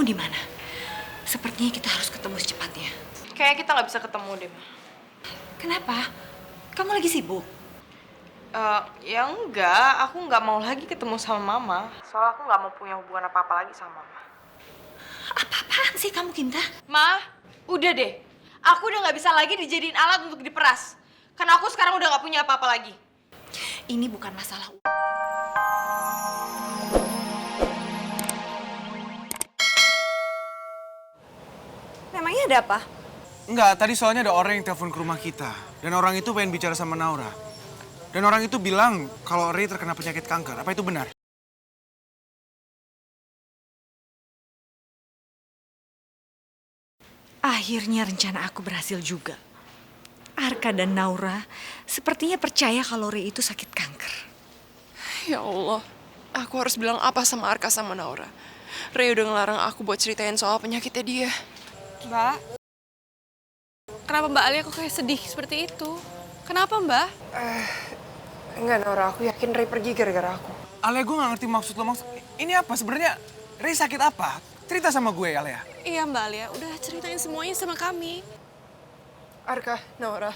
di mana? Sepertinya kita harus ketemu secepatnya. Kayaknya kita nggak bisa ketemu deh, Ma. Kenapa? Kamu lagi sibuk? Ya enggak, aku nggak mau lagi ketemu sama Mama. Soalnya aku nggak mau punya hubungan apa-apa lagi sama Mama. Apa-apaan sih kamu, Kinta? Ma, udah deh. Aku udah nggak bisa lagi dijadiin alat untuk diperas. Karena aku sekarang udah nggak punya apa-apa lagi. Ini bukan masalah. Memangnya ada apa? Enggak, tadi soalnya ada orang yang telepon ke rumah kita. Dan orang itu pengen bicara sama Naura. Dan orang itu bilang kalau Ray terkena penyakit kanker. Apa itu benar? Akhirnya rencana aku berhasil juga. Arka dan Naura sepertinya percaya kalau Ray itu sakit kanker. Ya Allah, aku harus bilang apa sama Arka sama Naura? Ray udah ngelarang aku buat ceritain soal penyakitnya dia. Mbak, kenapa Mbak Alia kok kayak sedih seperti itu? Kenapa Mbak? Enggak Naura, aku yakin Ray pergi gara-gara aku. Alia, gue gak ngerti maksud lo. Ini apa sebenarnya? Ray sakit apa? Cerita sama gue, Alia. Iya Mbak Alia, udah ceritain semuanya sama kami. Arka, Naura,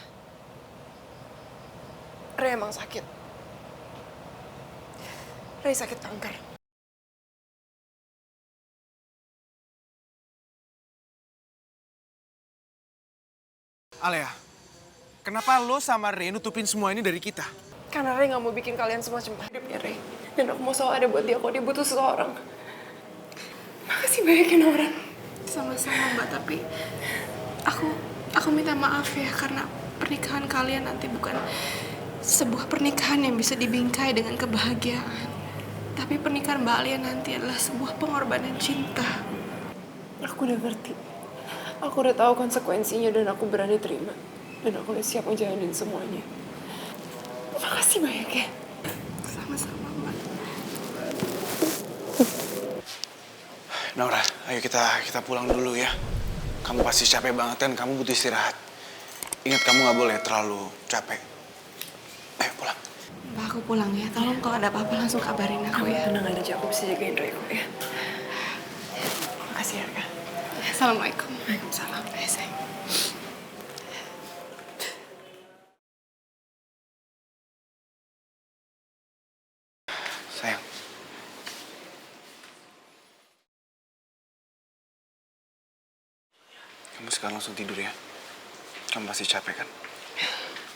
Ray emang sakit. Ray sakit kanker. Alia, kenapa lo sama Ray nutupin semua ini dari kita? Karena Ray gak mau bikin kalian semua cemburu hidupnya Ray. Dan aku mau selalu ada buat dia kalau dia butuh seseorang. Makasih banyak ya Naura. Sama-sama Mbak, tapi aku minta maaf ya karena pernikahan kalian nanti bukan sebuah pernikahan yang bisa dibingkai dengan kebahagiaan. Tapi pernikahan Mbak Alia nanti adalah sebuah pengorbanan cinta. Aku udah ngerti. Aku udah tahu konsekuensinya dan aku berani terima. Dan aku udah siap ngejalanin semuanya. Makasih banyak ya. Sama-sama Mbak. Naura, ayo kita pulang dulu ya. Kamu pasti capek banget dan kamu butuh istirahat. Ingat, kamu gak boleh terlalu capek. Ayo pulang. Mbak, aku pulang ya. Tolong kalau ada apa-apa langsung kabarin aku ya. Tenang aja, aku bisa jagain Ray kok ya. Makasih ya, Arka. Assalamualaikum. Waalaikumsalam. Sayang. Sayang. Kamu sekarang langsung tidur ya. Kamu pasti capek kan?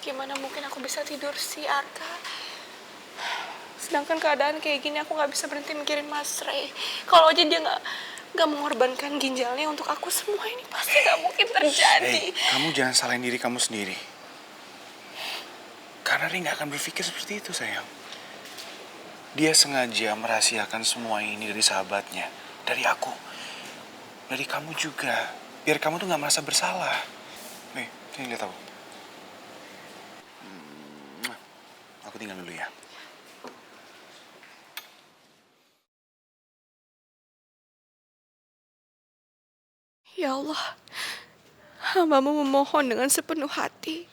Gimana mungkin aku bisa tidur sih, Arka? Sedangkan keadaan kayak gini aku nggak bisa berhenti mikirin Mas Ray. Kalau aja dia nggak mengorbankan ginjalnya untuk aku, semua ini pasti nggak mungkin terjadi. Kamu jangan salahin diri kamu sendiri. Karena Ray nggak akan berpikir seperti itu, sayang. Dia sengaja merahasiakan semua ini dari sahabatnya, dari aku, dari kamu juga. Biar kamu tuh nggak merasa bersalah. Nih, sini lihat aku. Aku tinggal dulu ya. Ya Allah, hamba-Mu memohon dengan sepenuh hati.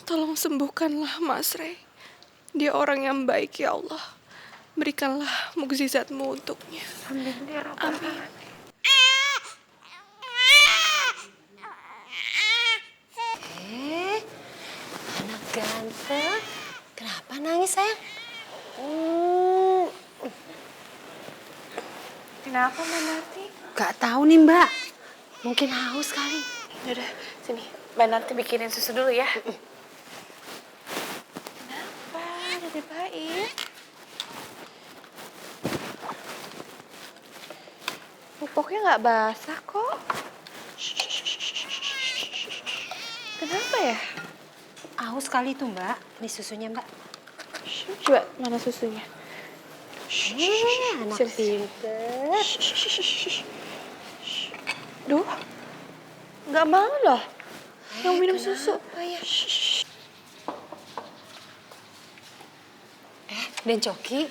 Tolong sembuhkanlah Mas Ray. Dia orang yang baik ya Allah. Berikanlah mukjizat-Mu untuknya. Amin. Amin. Anak ganteng, kenapa nangis sayang? Kenapa, Mbak Narti? Gak tahu nih Mbak, mungkin haus kali. Yaudah, sini. Mbak Narti bikinin susu dulu ya. Kenapa? Dede baik. Pupuknya nggak basah kok. Kenapa ya? Haus kali tuh Mbak, nih susunya Mbak. Coba, mana susunya? Anak pinter. Duh, nggak mau loh. Yang minum susu. Ya? Dan Coki,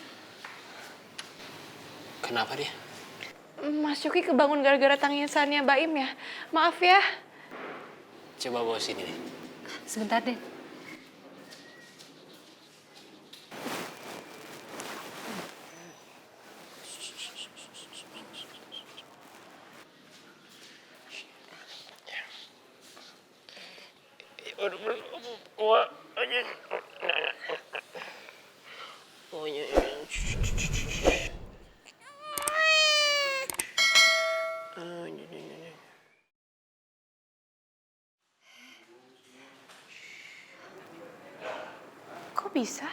Kenapa dia? Mas Coki kebangun gara-gara tangisannya Mbak Im ya. Maaf ya. Coba bawa sini deh. sebentar deh. Oh, iya. Kok bisa?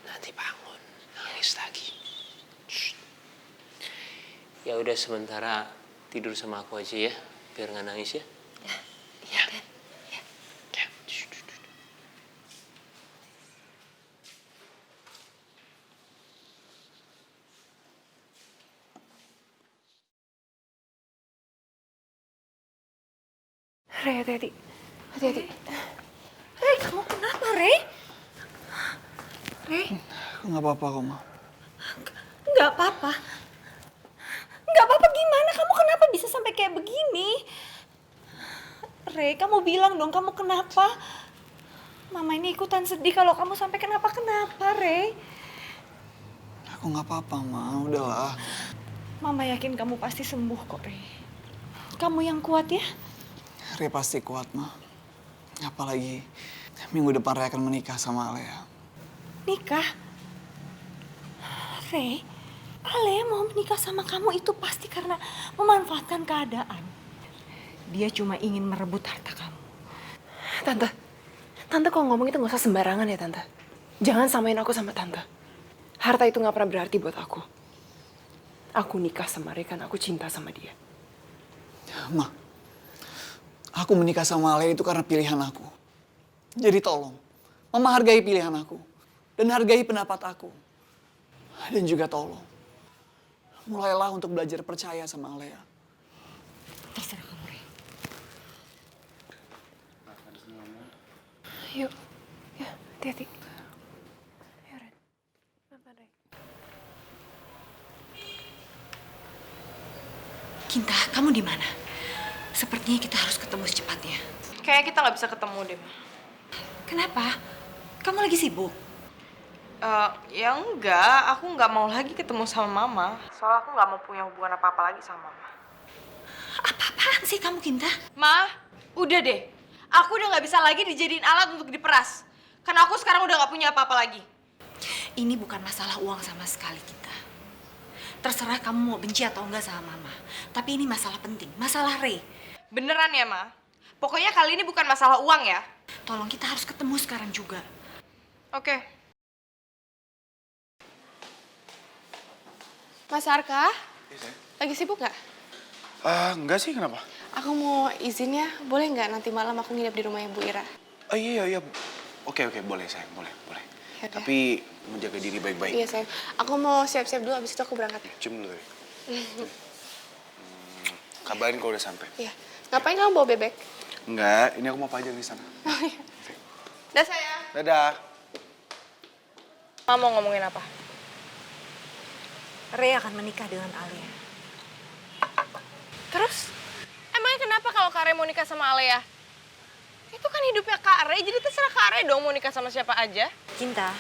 Nanti bangun, nangis lagi. Shh. Ya udah sementara tidur sama aku aja ya, biar nggak nangis ya. Iya, Den. Ya. Shh, shh, shh. Rey, hati-hati. Hati-hati. Rey, kamu kenapa, Rey? Rey, Nggak apa-apa kok, Ma. nggak apa-apa. Nggak apa-apa gimana? Kamu kenapa bisa sampai kayak begini? Rey, kamu bilang dong kamu kenapa? Mama ini ikutan sedih kalau kamu sampai kenapa-kenapa, Rey. Aku nggak apa-apa, Ma. Udahlah. Mama yakin kamu pasti sembuh kok, Rey. Kamu yang kuat ya. Rey pasti kuat, Ma. Apalagi minggu depan Rey akan menikah sama Alea. Nikah? Rey, Alea mau menikah sama kamu itu pasti karena memanfaatkan keadaan. Dia cuma ingin merebut harta kamu. Tante kalau ngomong itu nggak usah sembarangan ya, Tante. Jangan samain aku sama Tante. Harta itu nggak pernah berarti buat aku. Aku nikah sama Rey karena aku cinta sama dia. Ma, aku menikah sama Alea itu karena pilihan aku. Jadi tolong, Mama hargai pilihan aku. Dan hargai pendapat aku. Dan juga tolong, mulailah untuk belajar percaya sama Alea. Terserah kamu, Rey. Yuk, ya, hati-hati. Ayo, Ren. Pelan-pelan, Rey. Kinta, kamu di mana? Sepertinya kita harus ketemu secepatnya. Kayaknya kita nggak bisa ketemu deh, Ma. Kenapa? Kamu lagi sibuk? Ya enggak, aku nggak mau lagi ketemu sama Mama. Soalnya aku nggak mau punya hubungan apa-apa lagi sama Mama. Apa-apaan sih kamu, Kinta? Ma, udah deh. Aku udah nggak bisa lagi dijadiin alat untuk diperas. Karena aku sekarang udah nggak punya apa-apa lagi. Ini bukan masalah uang sama sekali, Kinta. Terserah kamu mau benci atau enggak sama Mama. Tapi ini masalah penting, masalah Rey. Beneran ya, Ma? Pokoknya kali ini bukan masalah uang ya. Tolong kita harus ketemu sekarang juga. Oke. Mas Arka, Iya, sayang. lagi sibuk nggak? Enggak sih, kenapa? Aku mau izin ya, boleh nggak nanti malam aku nginep di rumahnya Bu Ira? Oh iya. Oke, boleh sayang, boleh. Yaudah. Tapi menjaga diri baik-baik. Iya sayang, aku mau siap-siap dulu, abis itu aku berangkat. Cium dulu ya. Kabarin kalau udah sampai. Iya, ngapain kamu bawa bebek? Enggak, ini aku mau pajang di sana. Dah sayang. Dadah. Ma mau ngomongin apa? Rey akan menikah dengan Alea. Terus? Emangnya kenapa kalau Kak Rey mau nikah sama Alea? Itu kan hidupnya Kak Rey, jadi terserah Kak Rey dong mau nikah sama siapa aja. Kinta,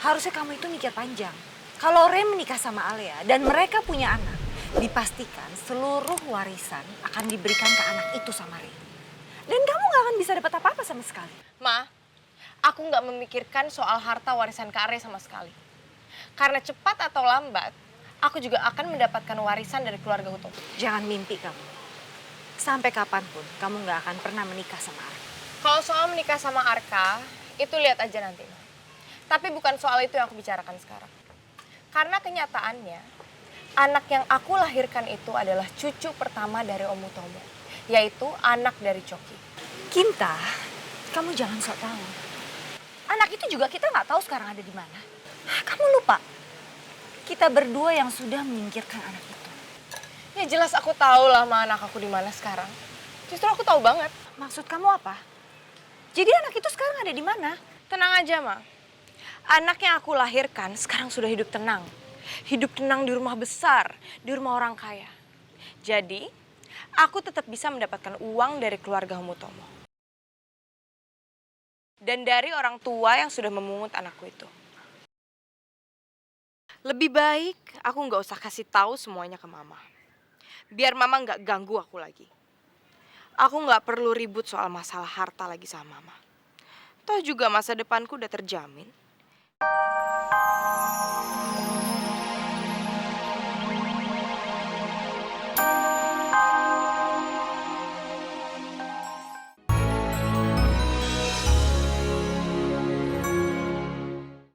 harusnya kamu itu mikir panjang. Kalau Rey menikah sama Alea dan mereka punya anak, dipastikan seluruh warisan akan diberikan ke anak itu sama Rey. Dan kamu gak akan bisa dapat apa-apa sama sekali. Ma, aku nggak memikirkan soal harta warisan Kak Rey sama sekali. Karena cepat atau lambat, aku juga akan mendapatkan warisan dari keluarga Utomo. Jangan mimpi kamu. Sampai kapanpun kamu gak akan pernah menikah sama Arka. Kalau soal menikah sama Arka, itu lihat aja nanti. Ma. Tapi bukan soal itu yang aku bicarakan sekarang. Karena kenyataannya, anak yang aku lahirkan itu adalah cucu pertama dari Om Utomo. Yaitu anak dari Coki. Kinta, kamu jangan sok tahu. Anak itu juga kita nggak tahu sekarang ada di mana. Kamu lupa, kita berdua yang sudah menyingkirkan anak itu. Ya jelas aku tahu lah Ma anak aku di mana sekarang. Justru aku tahu banget. Maksud kamu apa? Jadi anak itu sekarang ada di mana? Tenang aja Ma. Anak yang aku lahirkan sekarang sudah hidup tenang. Hidup tenang di rumah besar, di rumah orang kaya. Jadi, aku tetap bisa mendapatkan uang dari keluarga Mutomo. Dan dari orang tua yang sudah memungut anakku itu. Lebih baik aku nggak usah kasih tahu semuanya ke Mama. Biar Mama nggak ganggu aku lagi. Aku nggak perlu ribut soal masalah harta lagi sama mama. Toh juga masa depanku udah terjamin.